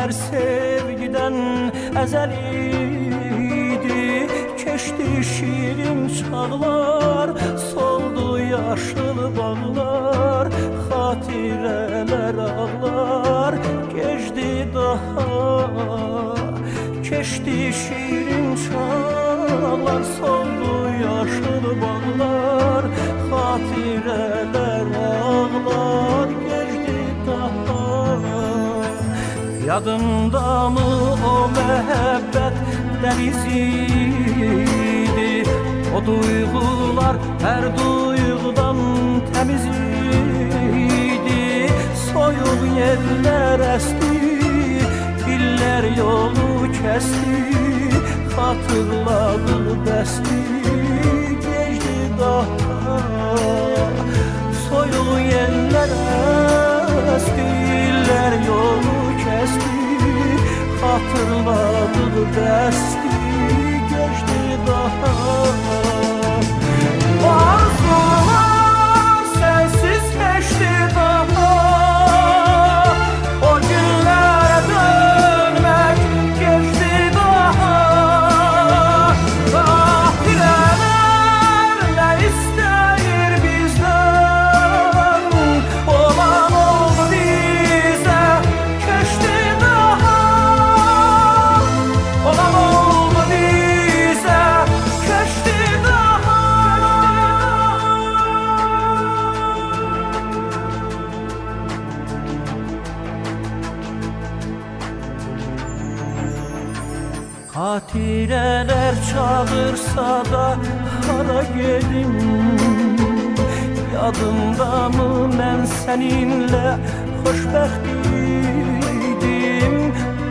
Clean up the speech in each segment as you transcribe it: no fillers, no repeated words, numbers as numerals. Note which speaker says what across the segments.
Speaker 1: günler sevgiden ezeliydi. Keçti şirin çağlar, soldu yaşlı bağlar, hatireler ağlar, geçti daha. Keçti şirin çağlar, soldu yaşlı bağlar, hatireler ağlar, geçti daha. Yadında mı o mehabbet deniziydi? O duygular her duygudan temiziydi. Soyuq yerler esti, iller yolu kesti, hatırladı bəsti, geçti daha. Soyuq yerler esti, iller yolu kesti, hatırladı bəsti, geçti daha. Arzular sensiz geçti daha. O günlere dönmek geçti daha. Kafileler ne ister bizden, olan oldu bize, geçti daha. Olan oldu bize, geçti daha. Hatireler çağırsa da hara gedim? Yadımda mı mən seninle xoşbəxt idim?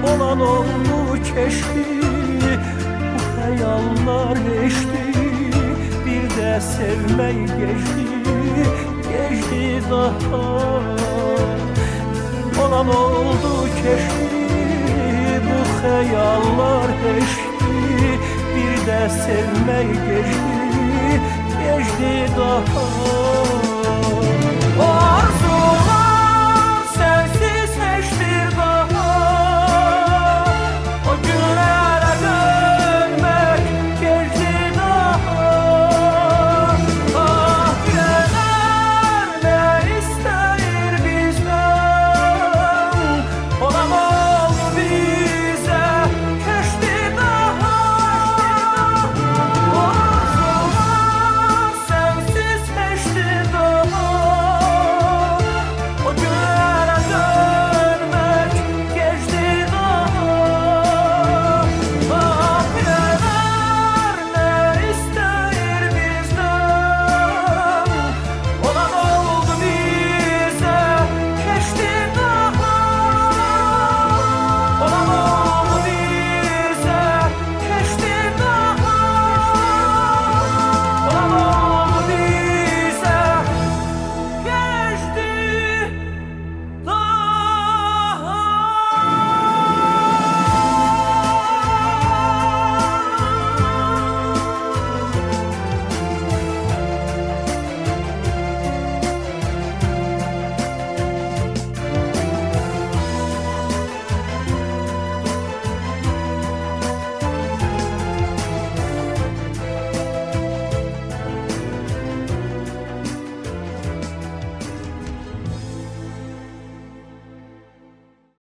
Speaker 1: Olan oldu keçdi, bu hayallar geçti, bir de sevmək geçti, geçti daha. Olan oldu keçdi, bu hayallar geçti, bir de sevmək geçti, geçti daha.